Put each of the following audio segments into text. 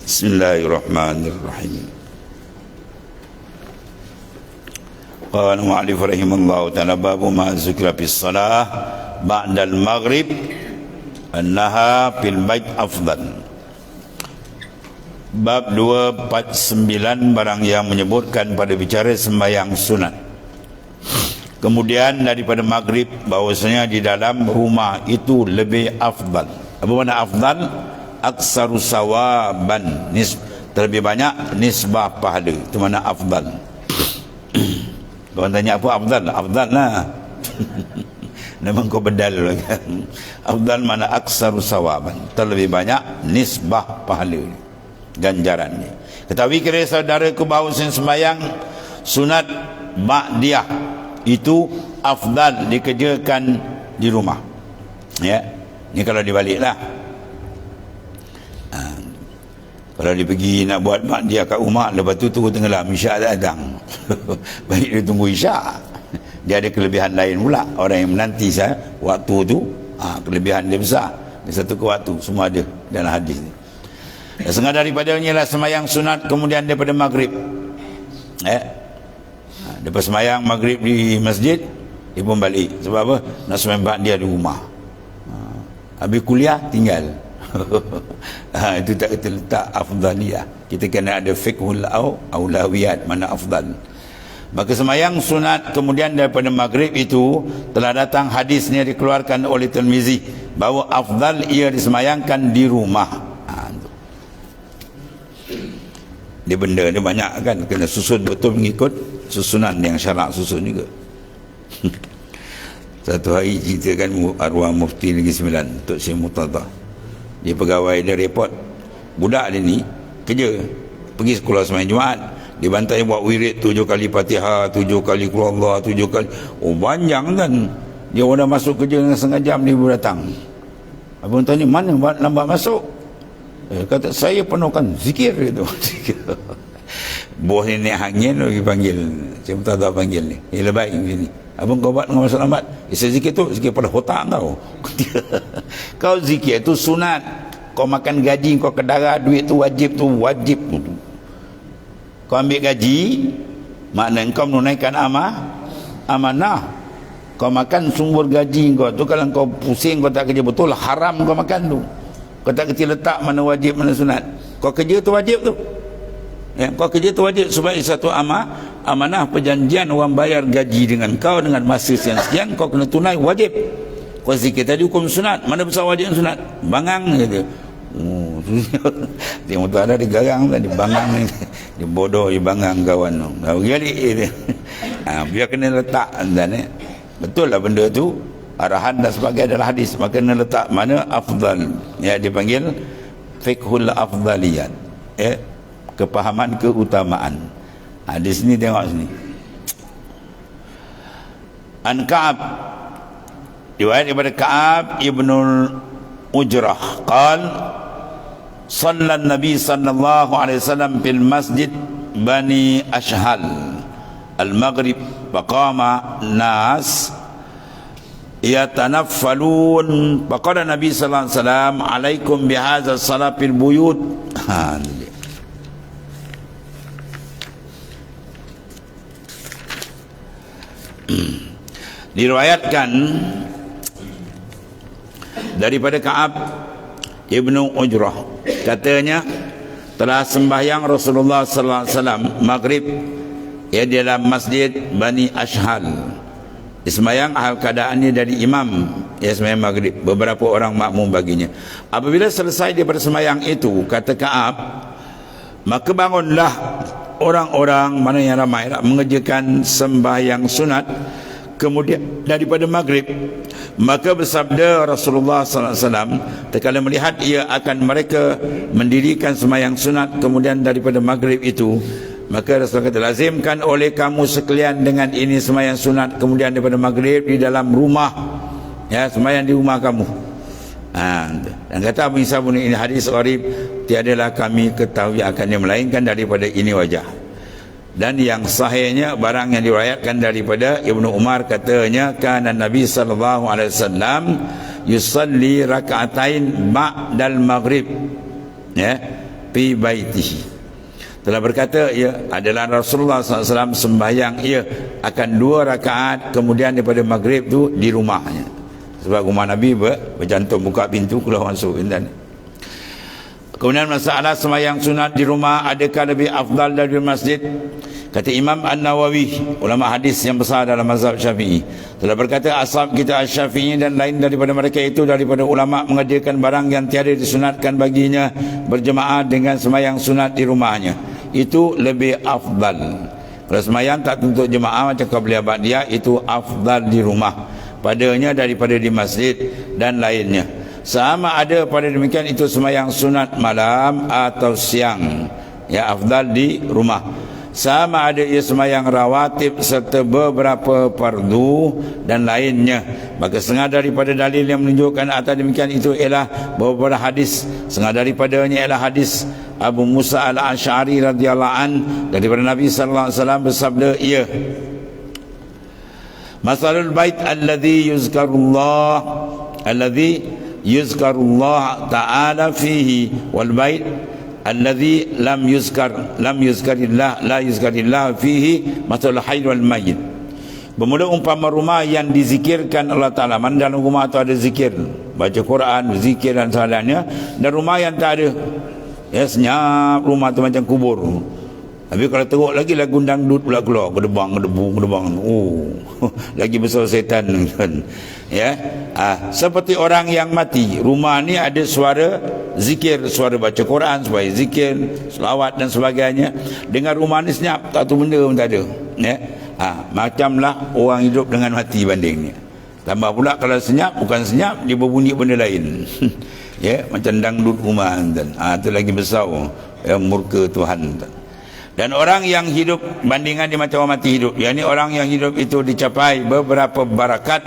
Bismillahirrahmanirrahim. Qala mu'allif rahimallahu ta'ala babu ma zikra fis salah ba'dal maghrib annaha fil bait afdal. Bab 249 barang yang menyebutkan pada bicara sembahyang sunat kemudian daripada maghrib bahwasanya di dalam rumah itu lebih afdal. Apa makna afdal? Aksaru sawaban, terlebih banyak nisbah pahala. Itu mana afdal. Kau tanya apa afdal? Afdal lah. Memang kau bedal kan. Afdal mana aksaru sawaban, terlebih banyak nisbah pahala, ganjarannya. Ketahui kira saudaraku bahawa sembahyang sunat ba'diyah itu afdal dikerjakan di rumah. Ya, ini kalau dibaliklah. Kalau dia pergi nak buat mak dia kat rumah, lepas tu tunggu tenggelam, isyak tak datang. Baik dia tunggu isyak. Dia ada kelebihan lain pula. Orang yang menanti saya waktu tu, kelebihan dia besar. Dia satu ke waktu, semua ada dalam hadis ni. Setengah daripadanya lah sembahyang sunat kemudian daripada maghrib. Lepas sembahyang maghrib di masjid, dia pun balik. Sebab apa? Nak sembahyang dia di rumah. Habis kuliah tinggal. Itu tak kita letak afdaliyah. Kita kena ada fiqhul aulawiyat, mana afdal. Maka sembahyang sunat kemudian daripada maghrib itu telah datang hadisnya dikeluarkan oleh Tirmizi bahawa afdal ia disembayangkan di rumah. Dia benda dia banyak kan, kena susun betul mengikut susunan yang syarak susun juga. Satu hari ceritakan arwah Mufti Negeri Sembilan, Tok Syekh Murtadah. Dia pegawai dia report, budak dia ni kerja, pergi sekolah sembahyang Jumaat, dia bantai buat wirid 7 kali Fatihah, 7 kali Qul Allah, 7 kali. Oh panjang kan. Dia orang masuk kerja dengan setengah jam dia baru datang. Abang tanya, mana lambat masuk? Kata saya penuhkan zikir gitu. Bos ni naik angin lagi panggil. Saya tak tahu panggil ni. Lebih baik begini. Abang kau buat dengan masa lambat. Zikir tu zikir pada otak kau. Kau zikir tu sunat. Kau makan gaji kau kedara, duit tu wajib tu wajib tu. Kau ambil gaji, makna kau menunaikan amanah. Kau makan sumber gaji kau tu, kalau kau pusing kau tak kerja betul, haram kau makan tu. Kau tak kerja letak mana wajib mana sunat. Kau kerja tu wajib tu. Ya, kau kerja tu wajib sebab satu amanah perjanjian orang bayar gaji dengan kau dengan masa sekian kau kena tunai wajib. Kau zikir tadi hukum sunat, mana besar wajib sunat? Bangang gitu. Dia motor ada di garang tadi bangang ni. Dia bodoh dia bangang kawan tu. Biar kena letak dan betul lah benda tu arahan dan sebagainya adalah hadis, maka kena letak mana afdal. Ya, dipanggil fiqhul afdaliyat. Kepahaman keutamaan. Di sini tengok sini. An Ka'ab, riwayat daripada Ka'ab ibnul Ujrah qal shalla an-nabi sallallahu alaihi wasallam fil masjid Bani Ashhal al-maghrib faqama nas yatanaffalun faqala nabi sallallahu alaihi wasallam alaikum bihadza salat fil buyut. Diriwayatkan daripada Ka'ab ibnu Ujrah, katanya telah sembahyang Rasulullah sallallahu alaihi wasallam maghrib di dalam masjid Bani Ashhal. Sembahyang hal keadaannya dari imam, sembahyang maghrib, beberapa orang makmum baginya. Apabila selesai daripada sembahyang itu, kata Ka'ab, maka bangunlah orang-orang mana yang ramai mengerjakan sembahyang sunat kemudian daripada maghrib. Maka bersabda Rasulullah sallallahu alaihi wasallam tatkala melihat ia akan mereka mendirikan sembahyang sunat kemudian daripada maghrib itu, maka Rasulullah kata, lazimkan oleh kamu sekalian dengan ini sembahyang sunat kemudian daripada maghrib di dalam rumah, ya, sembahyang di rumah kamu. Dan kata Abu Isa ini hadis gharib, tiadalah kami ketahui akannya melainkan daripada ini wajah. Dan yang sahihnya barang yang diriwayatkan daripada Ibnu Umar, katanya kana Nabi sallallahu alaihi wasallam yusalli rakaatain ba'dal maghrib. Ya, fi baitihi. Telah berkata ia adalah Rasulullah SAW sembahyang ia akan 2 rakaat kemudian daripada maghrib tu di rumahnya. Sebab rumah Nabi berjantung, buka pintu keluar masuk. Kemudian masalah sembahyang sunat di rumah adakah lebih afdal dari masjid? Kata Imam An-Nawawi, ulama hadis yang besar dalam mazhab Syafi'i, telah berkata ashab kita Asy-Syafi'i dan lain daripada mereka itu daripada ulama mengerjakan barang yang tiada disunatkan baginya berjemaah dengan sembahyang sunat di rumahnya. Itu lebih afdal. Kalau sembahyang tak untuk jemaah macam qabliyah ba'diyah, itu afdal di rumah padanya daripada di masjid dan lainnya. Sama ada pada demikian itu sembahyang sunat malam atau siang, ya afdal di rumah. Sama ada ia sembahyang rawatib serta beberapa fardu dan lainnya. Maka setengah daripada dalil yang menunjukkan atas demikian itu ialah beberapa hadis. Setengah daripadanya ialah hadis Abu Musa al-Asy'ari radhiyallahu an daripada Nabi sallallahu alaihi wasallam bersabda ia, masalul bait alladhi yuzkarullah ta'ala fihi wal bait alladhi lam yuzkarillah fihi masalul hayy wal mayyit. Bermula umpama rumah yang dizikirkan Allah Ta'ala. Mana dalam rumah tu ada zikir, baca Quran, zikir dan sebagainya, dan rumah yang tak ada, ya senyap, rumah tu macam kubur. Tapi kalau teruk lagi lagu dangdut pula keluar, gedebang, oh lagi besar setan kan. Ya, seperti orang yang mati. Rumah ni ada suara zikir, suara baca Quran, suara zikir, selawat dan sebagainya. Dengan rumah ni senyap, tak tu benda pun tak ada. Ya, macamlah orang hidup dengan mati bandingnya. Tambah pula kalau senyap, bukan senyap, dia berbunyi benda lain. Ya, macam dangdut rumah kan. Itu lagi besar ya, murka Tuhan. Dan orang yang hidup bandingan dia macam orang mati hidup. Yang ni orang yang hidup itu dicapai beberapa barakat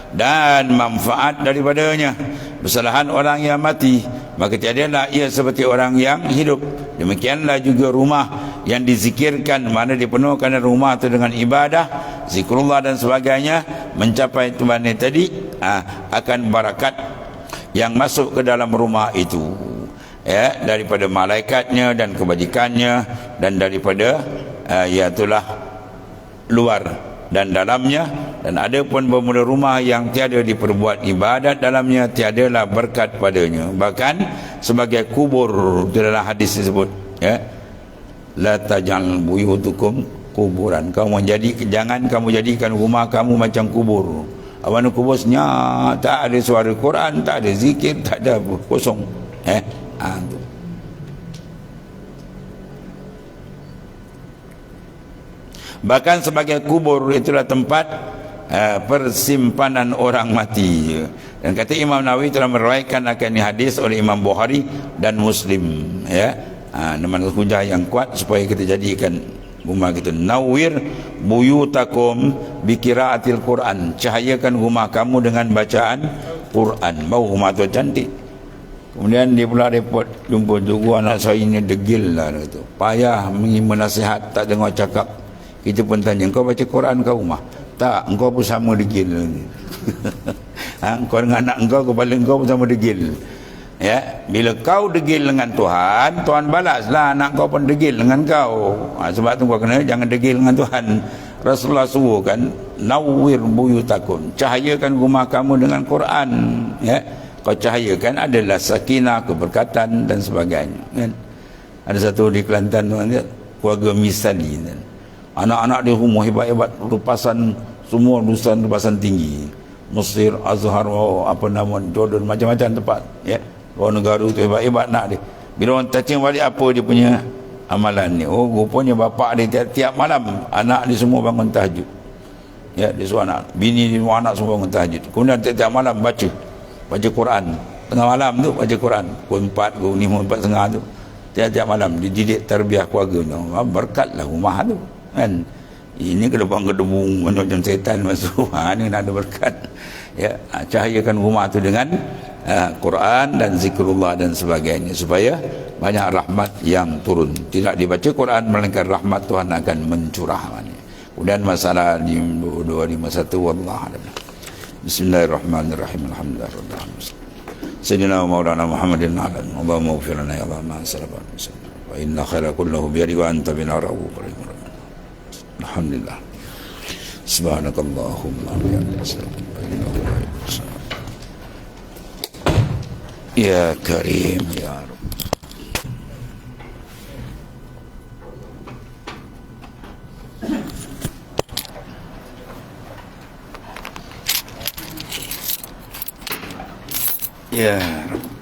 dan manfaat daripadanya. Bersalahan orang yang mati, maka tiadalah ia seperti orang yang hidup. Demikianlah juga rumah yang dizikirkan, mana dipenuhkan rumah itu dengan ibadah, zikrullah dan sebagainya, mencapai Tuhan ini tadi, akan barakat yang masuk ke dalam rumah itu, ya, daripada malaikatnya dan kebajikannya, dan daripada itulah luar dan dalamnya. Dan ada pun bermula rumah yang tiada diperbuat ibadat dalamnya, tiadalah berkat padanya, bahkan sebagai kubur. Itu dalam hadis disebut, ya, la taj'al buyutukum kuburan. Jangan kamu jadikan rumah kamu macam kubur. Awan kubur senyap, tak ada suara Quran, tak ada zikir, tak ada apa, kosong. Tu. Bahkan sebagai kubur itulah tempat persimpanan orang mati. Dan kata Imam Nawawi telah meriwayatkan akan ini hadis oleh Imam Bukhari dan Muslim, ya. Nama hujah yang kuat supaya kita jadikan rumah kita. Nawwir buyutakum biqiraatil Quran. Cahayakan rumah kamu dengan bacaan Quran. Bau rumah tu cantik. Kemudian dia pula report, jumpa juga anak saya ini degil lah, kata. Payah menasihat, tak dengar cakap. Kita pun tanya, engkau baca Quran kau rumah? Tak, engkau pun sama degil. Engkau dengan anak engkau, kepala engkau pun sama degil. Ya, bila kau degil dengan Tuhan, Tuhan balaslah anak kau pun degil dengan kau. Sebab tu kau kena jangan degil dengan Tuhan. Rasulullah suruh kan, nawwir buyutakum, cahayakan rumah kamu dengan Quran, ya. Kau cahayakan adalah sakinah, keberkatan dan sebagainya, kan? Ada satu di Kelantan tu, keluarga Misali, kan? Anak-anak dia semua hebat-hebat, lupasan semua, lulusan lupasan tinggi, Mesir, Azhar, apa nama, Jordan, macam-macam tempat, ya. Luar negara tu hebat-hebat nak dia. Bila orang cacing balik, apa dia punya amalan ni? Oh, rupanya bapak dia tiap malam anak dia semua bangun tahajud, ya. Dia suruh anak, bini dia semua, anak semua bangun tahajud. Kemudian tiap malam baca Quran, tengah malam tu baca Quran, pukul 4, pukul 5, 4:30 tu, tiap-tiap malam dididik tarbiyah keluarganya. Berkatlah rumah tu, kan? Ini gedebang-gedebung macam setan masuk. Ini nak ada berkat, ya. Cahayakan rumah tu dengan Quran dan zikrullah dan sebagainya, supaya banyak rahmat yang turun. Tidak dibaca Quran melainkan rahmat Tuhan akan mencurah. Kemudian masalah 251, wallahu a'lam. Bismillahirrahmanirrahim. Alhamdulillah. سيدنا ومولانا محمد العالم اللهم اغفر لنا يا الله ما سلف وإن خير كله بيدك وأنت بنا رؤوف رحيم الحمد لله سبحانك اللهم وبحمدك يا كريم يا رب. يا رب